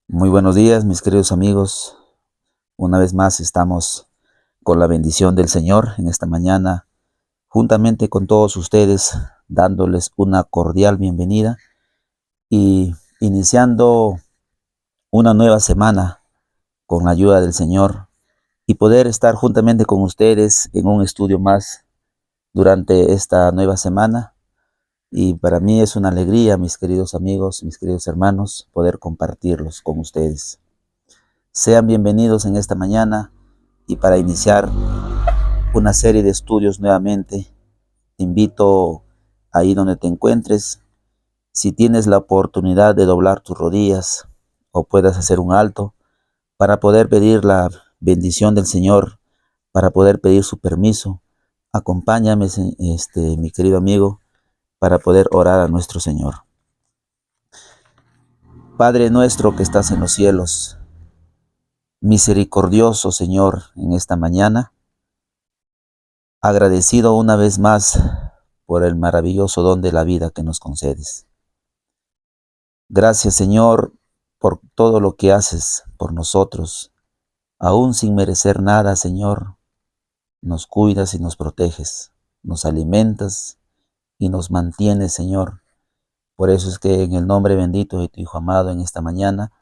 Muy buenos días, mis queridos amigos. Una vez más estamos con la bendición del Señor en esta mañana, juntamente con todos ustedes, dándoles una cordial bienvenida y iniciando una nueva semana con la ayuda del Señor y poder estar juntamente con ustedes en un estudio más durante esta nueva semana. Y para mí es una alegría, mis queridos amigos, mis queridos hermanos, poder compartirlos con ustedes. Sean bienvenidos en esta mañana y para iniciar una serie de estudios nuevamente, te invito ahí donde te encuentres, si tienes la oportunidad de doblar tus rodillas o puedas hacer un alto para poder pedir la bendición del Señor, para poder pedir su permiso. Acompáñame, mi querido amigo, para poder orar a nuestro Señor. Padre nuestro que estás en los cielos, misericordioso Señor, en esta mañana, agradecido una vez más por el maravilloso don de la vida que nos concedes. Gracias, Señor, por todo lo que haces por nosotros. Aún sin merecer nada, Señor, nos cuidas y nos proteges, nos alimentas y nos mantienes, Señor. Por eso es que en el nombre bendito de tu Hijo amado en esta mañana,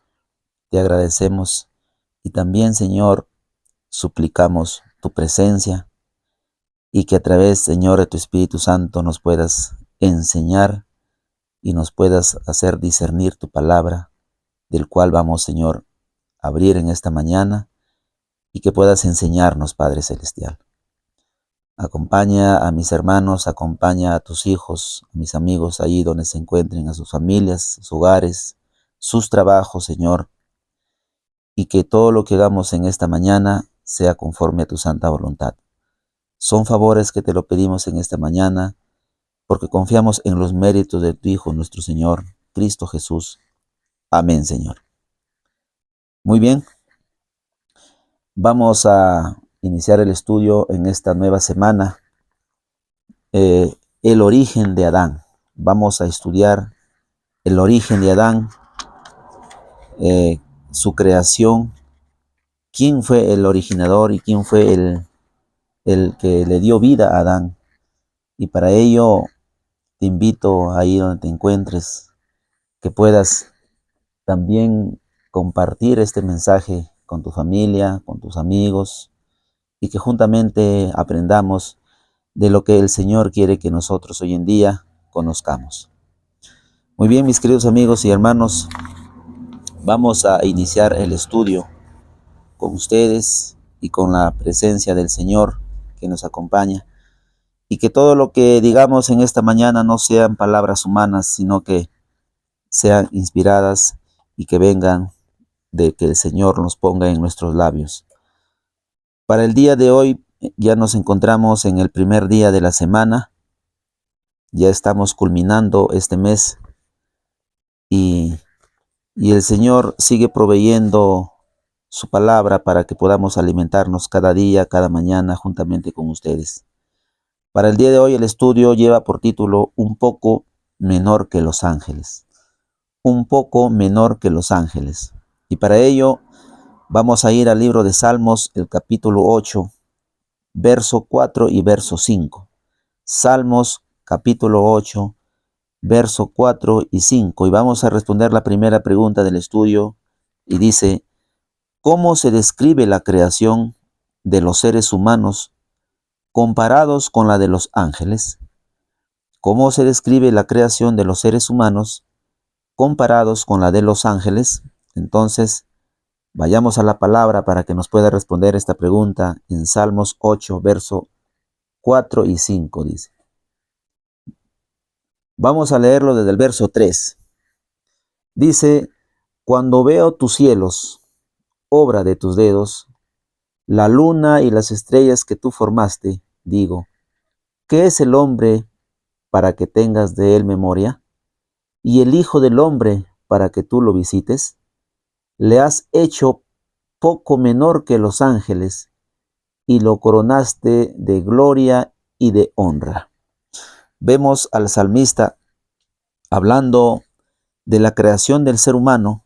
te agradecemos y también, Señor, suplicamos tu presencia y que a través, Señor, de tu Espíritu Santo nos puedas enseñar y nos puedas hacer discernir tu palabra, del cual vamos, Señor, a abrir en esta mañana y que puedas enseñarnos, Padre Celestial. Acompaña a mis hermanos, acompaña a tus hijos, a mis amigos allí donde se encuentren, a sus familias, sus hogares, sus trabajos, Señor, y que todo lo que hagamos en esta mañana sea conforme a tu santa voluntad. Son favores que te lo pedimos en esta mañana, porque confiamos en los méritos de tu Hijo, nuestro Señor, Cristo Jesús. Amén, Señor. Muy bien, vamos a iniciar el estudio en esta nueva semana. El origen de Adán. Vamos a estudiar el origen de Adán, su creación, quién fue el originador y quién fue el que le dio vida a Adán. Y para ello te invito ahí donde te encuentres, que puedas también compartir este mensaje con tu familia, con tus amigos, y que juntamente aprendamos de lo que el Señor quiere que nosotros hoy en día conozcamos. Muy bien, mis queridos amigos y hermanos, vamos a iniciar el estudio con ustedes y con la presencia del Señor que nos acompaña, y que todo lo que digamos en esta mañana no sean palabras humanas, sino que sean inspiradas y que vengan de que el Señor nos ponga en nuestros labios. Para el día de hoy ya nos encontramos en el primer día de la semana, ya estamos culminando este mes y el Señor sigue proveyendo su palabra para que podamos alimentarnos cada día, cada mañana, juntamente con ustedes. Para el día de hoy el estudio lleva por título Un poco menor que los ángeles. Un poco menor que los ángeles. Y para ello vamos a ir al libro de Salmos, el capítulo 8, verso 4 y verso 5. Salmos, capítulo 8, verso 4 y 5. Y vamos a responder la primera pregunta del estudio. Y dice: ¿cómo se describe la creación de los seres humanos comparados con la de los ángeles? ¿Cómo se describe la creación de los seres humanos comparados con la de los ángeles? Entonces, vayamos a la palabra para que nos pueda responder esta pregunta en Salmos 8, verso 4 y 5, dice. Vamos a leerlo desde el verso 3. Dice: cuando veo tus cielos, obra de tus dedos, la luna y las estrellas que tú formaste, digo, ¿qué es el hombre para que tengas de él memoria? ¿Y el hijo del hombre para que tú lo visites? Le has hecho poco menor que los ángeles y lo coronaste de gloria y de honra. Vemos al salmista hablando de la creación del ser humano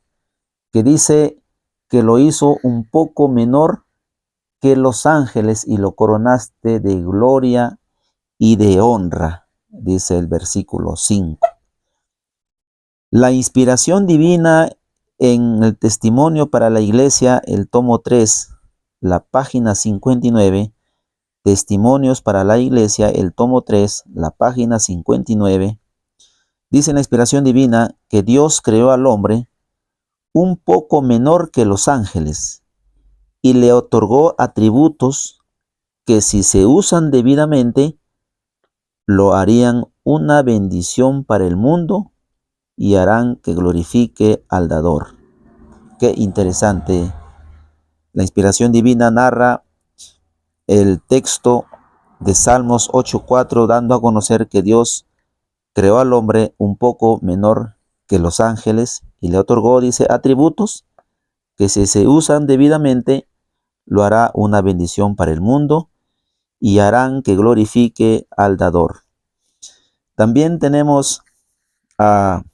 que dice que lo hizo un poco menor que los ángeles y lo coronaste de gloria y de honra, dice el versículo 5. La inspiración divina en el testimonio para la iglesia, el tomo 3, la página 59, testimonios para la iglesia, el tomo 3, la página 59, dice la inspiración divina que Dios creó al hombre un poco menor que los ángeles y le otorgó atributos que si se usan debidamente, lo harían una bendición para el mundo y harán que glorifique al dador. Qué interesante. La inspiración divina narra el texto de Salmos 8:4, dando a conocer que Dios creó al hombre un poco menor que los ángeles y le otorgó, dice, atributos que si se usan debidamente, lo hará una bendición para el mundo y harán que glorifique al dador. También tenemos a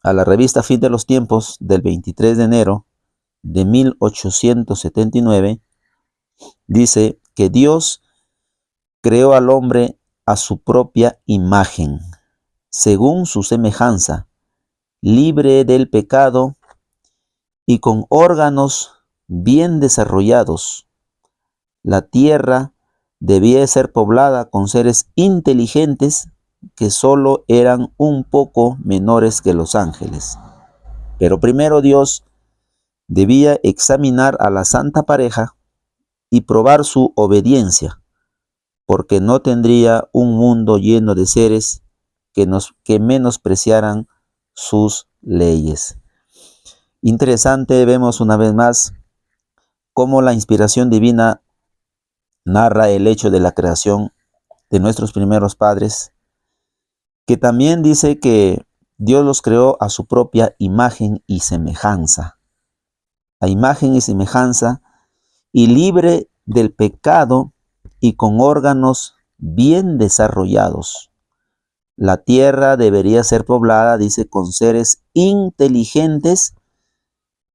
la revista Fin de los Tiempos del 23 de enero de 1879, dice que Dios creó al hombre a su propia imagen, según su semejanza, libre del pecado y con órganos bien desarrollados. La tierra debía ser poblada con seres inteligentes que solo eran un poco menores que los ángeles. Pero primero Dios debía examinar a la santa pareja y probar su obediencia, porque no tendría un mundo lleno de seres que menospreciaran sus leyes. Interesante, vemos una vez más cómo la inspiración divina narra el hecho de la creación de nuestros primeros padres, que también dice que Dios los creó a su propia imagen y semejanza. A imagen y semejanza, y libre del pecado y con órganos bien desarrollados. La tierra debería ser poblada, dice, con seres inteligentes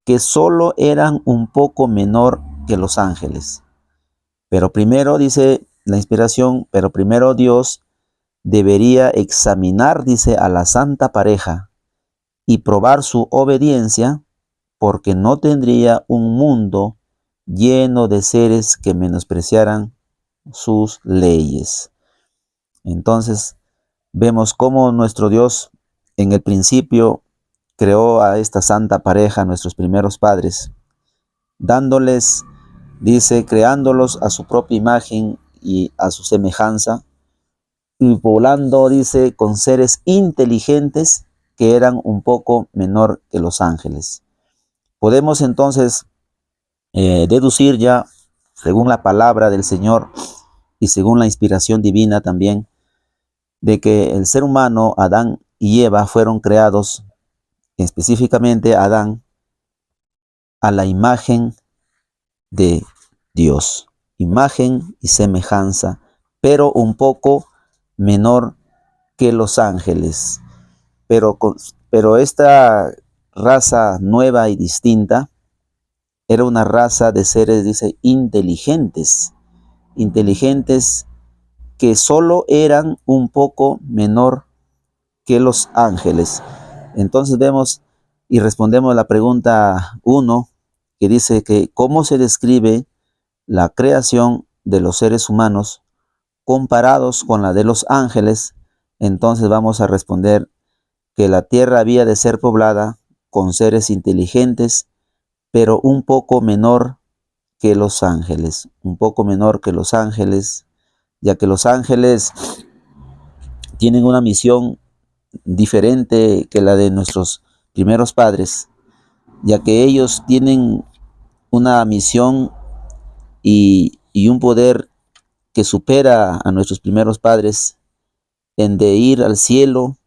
que solo eran un poco menor que los ángeles. Pero primero, dice la inspiración, pero primero Dios debería examinar, dice, a la santa pareja y probar su obediencia, porque no tendría un mundo lleno de seres que menospreciaran sus leyes. Entonces, vemos cómo nuestro Dios en el principio creó a esta santa pareja, nuestros primeros padres, dándoles, dice, creándolos a su propia imagen y a su semejanza, y poblando, dice, con seres inteligentes que eran un poco menor que los ángeles. Podemos entonces deducir ya, según la palabra del Señor y según la inspiración divina también, de que el ser humano, Adán y Eva, fueron creados, específicamente Adán, a la imagen de Dios, imagen y semejanza, pero un poco menor que los ángeles. Pero esta raza nueva y distinta era una raza de seres, dice, inteligentes que solo eran un poco menor que los ángeles. Entonces vemos y respondemos la pregunta 1, que dice que cómo se describe la creación de los seres humanos comparados con la de los ángeles. Entonces vamos a responder que la tierra había de ser poblada con seres inteligentes, pero un poco menor que los ángeles, un poco menor que los ángeles, ya que los ángeles tienen una misión diferente que la de nuestros primeros padres, ya que ellos tienen una misión y un poder que supera a nuestros primeros padres en de ir al cielo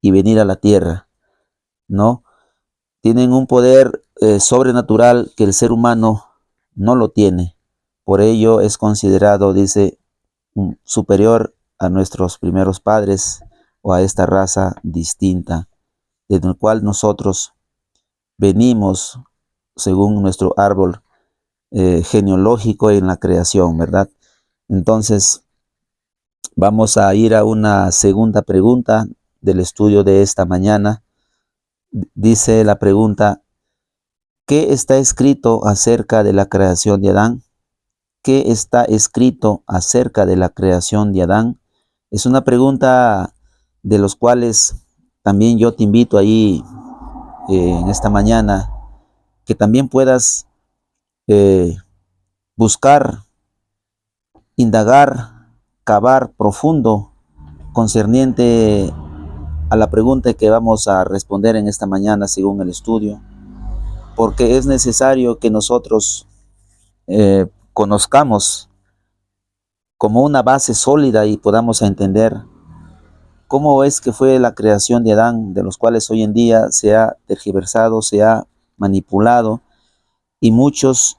y venir a la tierra, ¿no? Tienen un poder sobrenatural que el ser humano no lo tiene. Por ello es considerado, dice, superior a nuestros primeros padres o a esta raza distinta, de la cual nosotros venimos según nuestro árbol genealógico en la creación, ¿verdad? Entonces, vamos a ir a una segunda pregunta del estudio de esta mañana. Dice la pregunta: ¿qué está escrito acerca de la creación de Adán? ¿Qué está escrito acerca de la creación de Adán? Es una pregunta de los cuales también yo te invito ahí en esta mañana, que también puedas buscar, indagar, cavar profundo concerniente a la pregunta que vamos a responder en esta mañana según el estudio, porque es necesario que nosotros conozcamos como una base sólida y podamos entender cómo es que fue la creación de Adán, de los cuales hoy en día se ha tergiversado, se ha manipulado, y muchos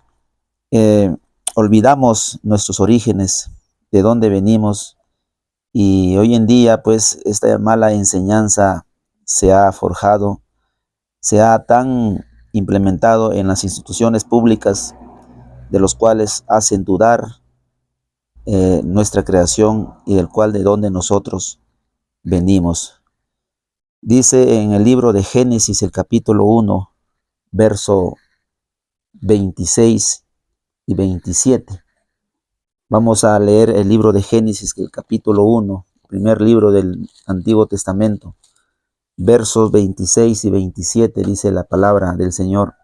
olvidamos nuestros orígenes, de dónde venimos, y hoy en día pues esta mala enseñanza se ha forjado, se ha tan implementado en las instituciones públicas, de los cuales hacen dudar nuestra creación y del cual de dónde nosotros venimos. Dice en el libro de Génesis, el capítulo 1, verso 26 y 27. Vamos a leer el libro de Génesis, el capítulo 1, primer libro del Antiguo Testamento, versos 26 y 27, dice la palabra del Señor.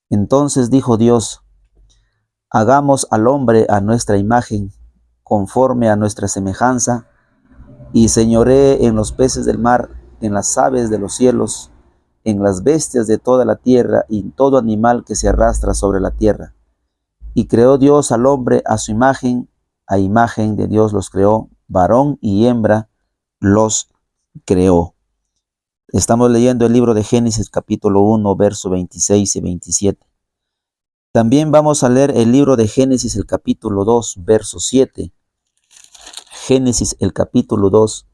Entonces dijo Dios: hagamos al hombre a nuestra imagen, conforme a nuestra semejanza, y señoree en los peces del mar, en las aves de los cielos, en las bestias de toda la tierra, y en todo animal que se arrastra sobre la tierra. Y creó Dios al hombre a su imagen, a imagen de Dios los creó, varón y hembra los creó. Estamos leyendo el libro de Génesis capítulo 1, verso 26 y 27. También vamos a leer el libro de Génesis, el capítulo 2, verso 7. Génesis, el capítulo 2,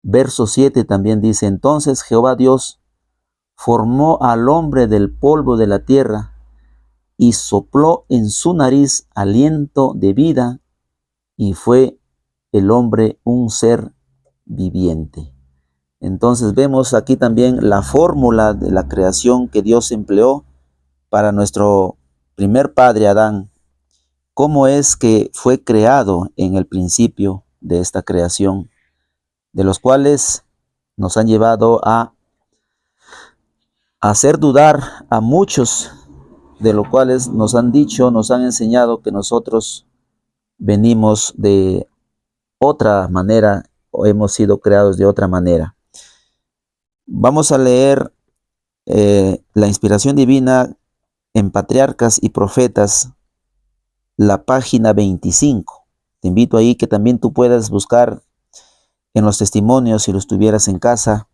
verso 7 también dice: entonces Jehová Dios formó al hombre del polvo de la tierra y sopló en su nariz aliento de vida, y fue el hombre un ser viviente. Entonces vemos aquí también la fórmula de la creación que Dios empleó para nuestro primer padre Adán. Cómo es que fue creado en el principio de esta creación, de los cuales nos han llevado a hacer dudar a muchos, de los cuales nos han dicho, nos han enseñado que nosotros venimos de otra manera o hemos sido creados de otra manera. Vamos a leer la inspiración divina en Patriarcas y Profetas, la página 25. Te invito ahí que también tú puedas buscar en los testimonios si los tuvieras en casa,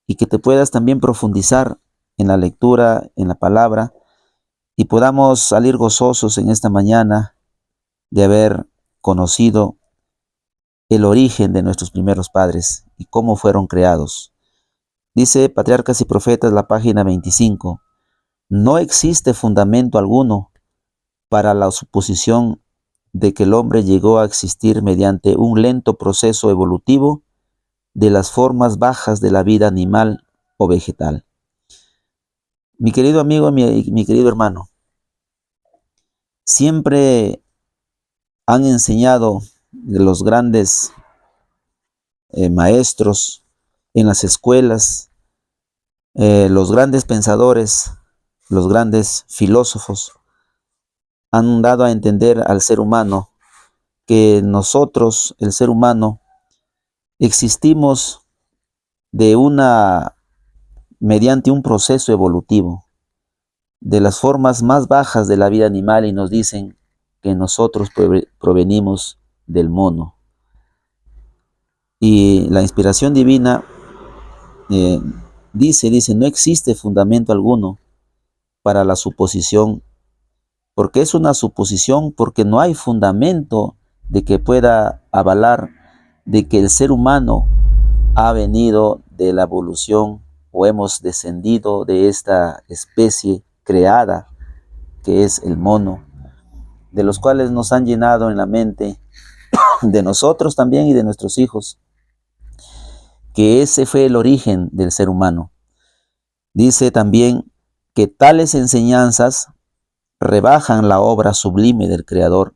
y que te puedas también profundizar en la lectura, en la palabra, y podamos salir gozosos en esta mañana de haber conocido el origen de nuestros primeros padres y cómo fueron creados. Dice Patriarcas y Profetas, la página 25. No existe fundamento alguno para la suposición de que el hombre llegó a existir mediante un lento proceso evolutivo de las formas bajas de la vida animal o vegetal. Mi querido amigo, mi querido hermano, siempre han enseñado los grandes maestros en las escuelas, los grandes pensadores, los grandes filósofos, han dado a entender al ser humano que nosotros, el ser humano, existimos mediante un proceso evolutivo de las formas más bajas de la vida animal, y nos dicen que nosotros provenimos del mono. Y la inspiración divina dice, no existe fundamento alguno para la suposición, porque es una suposición, porque no hay fundamento de que pueda avalar de que el ser humano ha venido de la evolución o hemos descendido de esta especie creada que es el mono, de los cuales nos han llenado en la mente de nosotros también y de nuestros hijos, que ese fue el origen del ser humano. Dice también que tales enseñanzas rebajan la obra sublime del Creador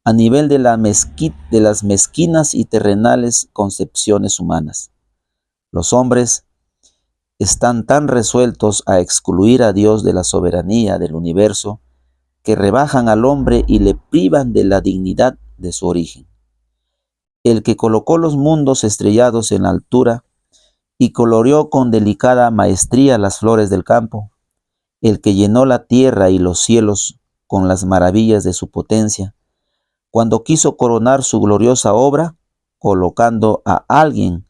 a nivel de las mezquinas y terrenales concepciones humanas. Los hombres están tan resueltos a excluir a Dios de la soberanía del universo que rebajan al hombre y le privan de la dignidad de su origen. El que colocó los mundos estrellados en la altura y coloreó con delicada maestría las flores del campo, el que llenó la tierra y los cielos con las maravillas de su potencia, cuando quiso coronar su gloriosa obra, colocando a alguien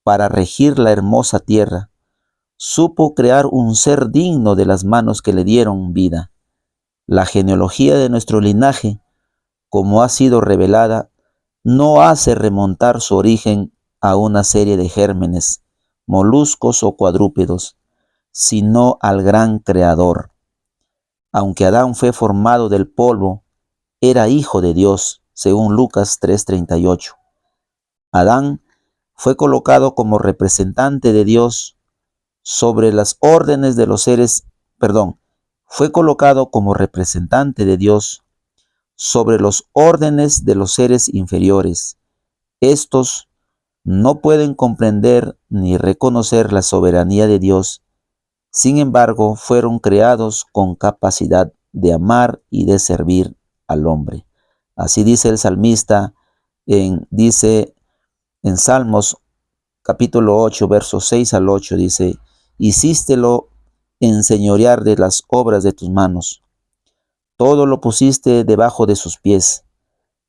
para regir la hermosa tierra, supo crear un ser digno de las manos que le dieron vida. La genealogía de nuestro linaje, como ha sido revelada, no hace remontar su origen a una serie de gérmenes, moluscos o cuadrúpedos, sino al gran Creador. Aunque Adán fue formado del polvo, era hijo de Dios, según Lucas 3:38. Adán fue colocado como representante de Dios sobre las órdenes de los seres, fue colocado como representante de Dios sobre los órdenes de los seres inferiores. Estos no pueden comprender ni reconocer la soberanía de Dios. Sin embargo, fueron creados con capacidad de amar y de servir al hombre. Así dice el salmista, dice en Salmos capítulo 8, versos 6 al 8, dice: hicístelo enseñorear de las obras de tus manos. Todo lo pusiste debajo de sus pies.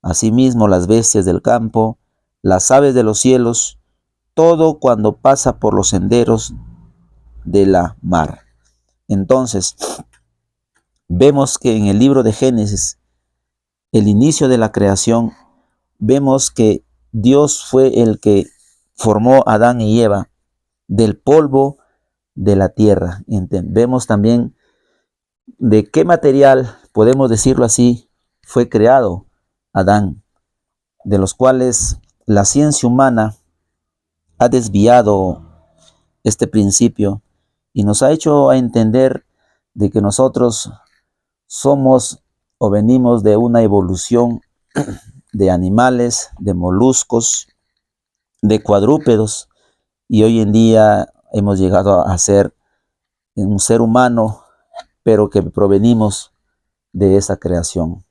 Asimismo las bestias del campo, las aves de los cielos, todo cuando pasa por los senderos de la mar. Entonces, vemos que en el libro de Génesis, el inicio de la creación, vemos que Dios fue el que formó a Adán y Eva del polvo de la tierra. Vemos también de qué material, podemos decirlo así, fue creado Adán, de los cuales la ciencia humana ha desviado este principio y nos ha hecho a entender de que nosotros somos o venimos de una evolución de animales, de moluscos, de cuadrúpedos, y hoy en día hemos llegado a ser un ser humano, pero que provenimos de esa creación,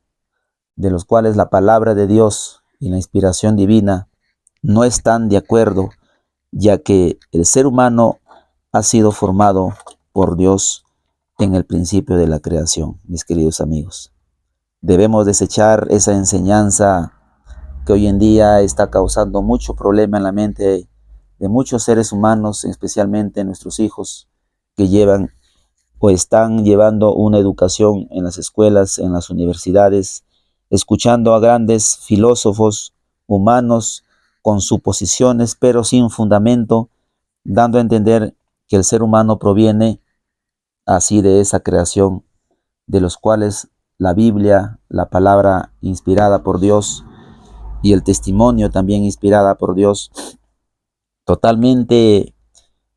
de los cuales la palabra de Dios y la inspiración divina no están de acuerdo, ya que el ser humano ha sido formado por Dios en el principio de la creación, mis queridos amigos. Debemos desechar esa enseñanza que hoy en día está causando mucho problema en la mente de muchos seres humanos, especialmente nuestros hijos, que llevan o están llevando una educación en las escuelas, en las universidades, escuchando a grandes filósofos humanos con suposiciones, pero sin fundamento, dando a entender que el ser humano proviene así de esa creación, de los cuales la Biblia, la palabra inspirada por Dios y el testimonio también inspirada por Dios, totalmente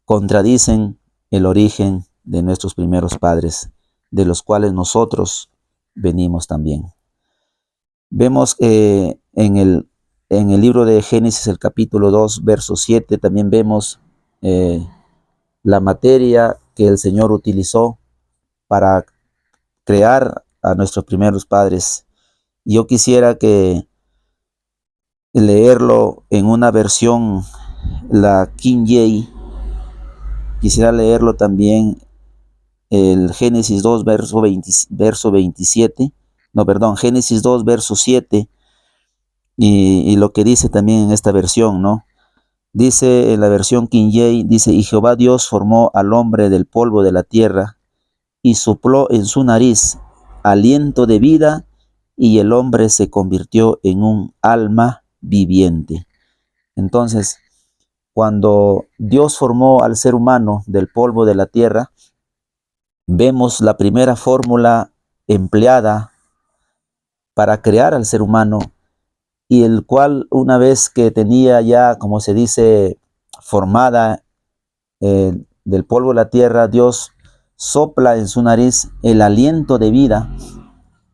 contradicen el origen de nuestros primeros padres, de los cuales nosotros venimos también. Vemos en el libro de Génesis, el capítulo 2, verso 7, también vemos la materia que el Señor utilizó para crear a nuestros primeros padres. Yo quisiera que leerlo en una versión, la King James. Quisiera leerlo también el Génesis 2, verso 27, Génesis 2, verso 7, y lo que dice también en esta versión, ¿no? Dice en la versión King James, dice: y Jehová Dios formó al hombre del polvo de la tierra, y sopló en su nariz aliento de vida, y el hombre se convirtió en un alma viviente. Entonces, cuando Dios formó al ser humano del polvo de la tierra, vemos la primera fórmula empleada para crear al ser humano, y el cual, una vez que tenía ya, como se dice, formada del polvo de la tierra, Dios sopla en su nariz el aliento de vida,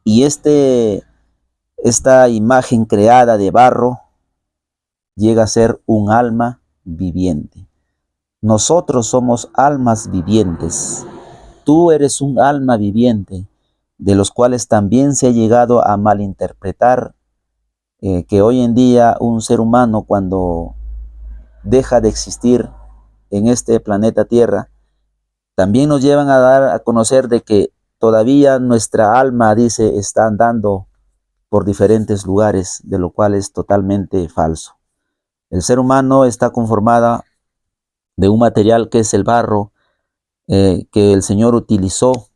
y esta imagen creada de barro llega a ser un alma viviente. Nosotros somos almas vivientes. Tú eres un alma viviente, de los cuales también se ha llegado a malinterpretar que hoy en día un ser humano, cuando deja de existir en este planeta Tierra, también nos llevan a dar a conocer de que todavía nuestra alma, dice, está andando por diferentes lugares, de lo cual es totalmente falso. El ser humano está conformado de un material que es el barro, que el Señor utilizó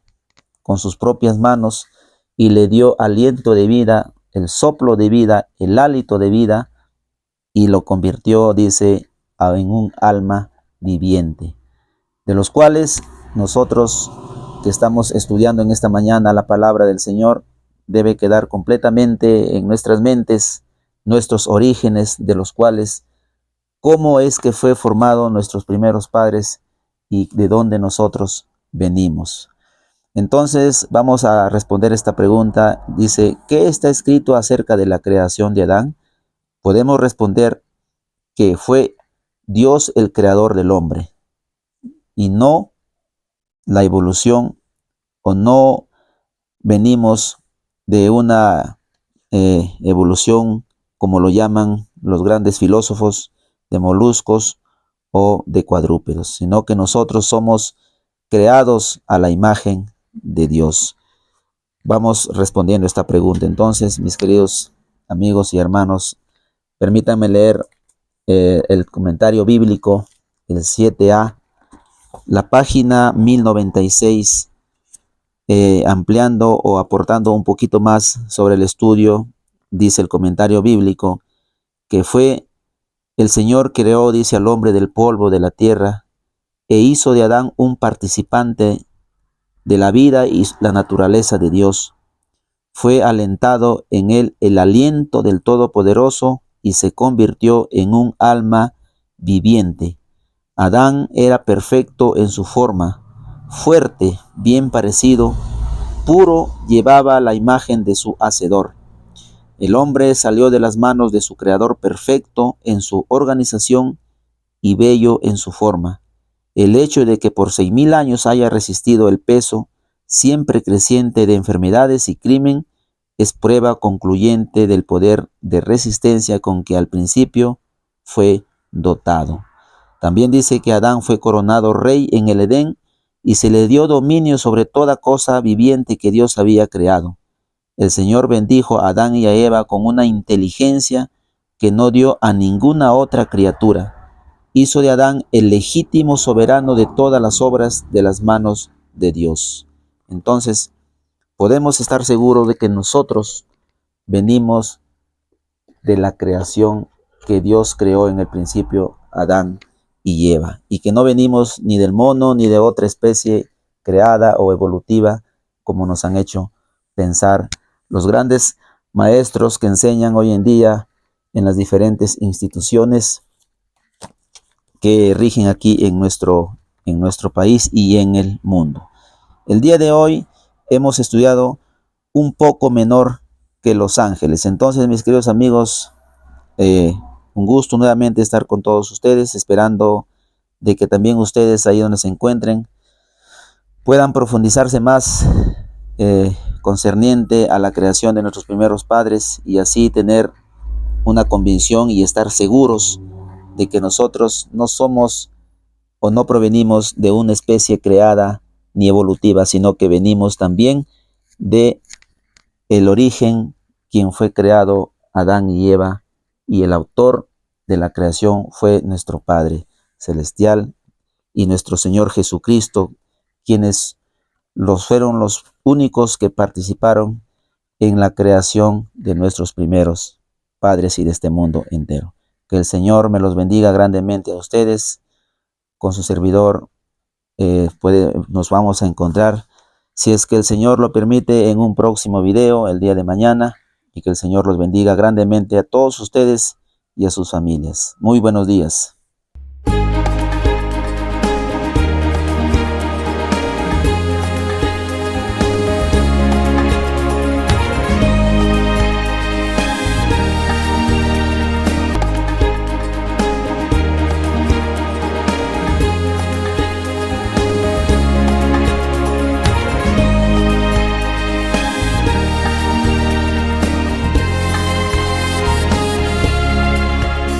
con sus propias manos y le dio aliento de vida, el soplo de vida, el hálito de vida, y lo convirtió, dice, en un alma viviente, de los cuales nosotros que estamos estudiando en esta mañana la palabra del Señor, debe quedar completamente en nuestras mentes nuestros orígenes, de los cuales, cómo es que fue formado nuestros primeros padres y de dónde nosotros venimos. Entonces vamos a responder esta pregunta. Dice, ¿qué está escrito acerca de la creación de Adán? Podemos responder que fue Dios el creador del hombre, y no la evolución, o no venimos de una evolución, como lo llaman los grandes filósofos, de moluscos o de cuadrúpedos, sino que nosotros somos creados a la imagen de Dios. Vamos respondiendo esta pregunta. Entonces, mis queridos amigos y hermanos, permítanme leer el comentario bíblico, el 7a, la página 1096, ampliando o aportando un poquito más sobre el estudio. Dice el comentario bíblico que fue el Señor creó, dice, al hombre del polvo de la tierra e hizo de Adán un participante de la vida y la naturaleza de Dios. Fue alentado en él el aliento del Todopoderoso y se convirtió en un alma viviente. Adán era perfecto en su forma, fuerte, bien parecido, puro, llevaba la imagen de su Hacedor. El hombre salió de las manos de su Creador perfecto en su organización y bello en su forma. El hecho de que por 6.000 años haya resistido el peso siempre creciente de enfermedades y crimen es prueba concluyente del poder de resistencia con que al principio fue dotado. También dice que Adán fue coronado rey en el Edén y se le dio dominio sobre toda cosa viviente que Dios había creado. El Señor bendijo a Adán y a Eva con una inteligencia que no dio a ninguna otra criatura. Hizo de Adán el legítimo soberano de todas las obras de las manos de Dios. Entonces, podemos estar seguros de que nosotros venimos de la creación que Dios creó en el principio, Adán y Eva, y que no venimos ni del mono ni de otra especie creada o evolutiva, como nos han hecho pensar los grandes maestros que enseñan hoy en día en las diferentes instituciones que rigen aquí en nuestro país y en el mundo. El día de hoy hemos estudiado un poco menor que los ángeles. Entonces, mis queridos amigos, un gusto nuevamente estar con todos ustedes, esperando de que también ustedes, ahí donde se encuentren, puedan profundizarse más concerniente a la creación de nuestros primeros padres, y así tener una convicción y estar seguros de que nosotros no somos o no provenimos de una especie creada ni evolutiva, sino que venimos también de el origen, quien fue creado, Adán y Eva, y el autor de la creación fue nuestro Padre Celestial y nuestro Señor Jesucristo, quienes fueron los únicos que participaron en la creación de nuestros primeros padres y de este mundo entero. Que el Señor me los bendiga grandemente a ustedes. Con su servidor nos vamos a encontrar, si es que el Señor lo permite, en un próximo video el día de mañana. Y que el Señor los bendiga grandemente a todos ustedes y a sus familias. Muy buenos días.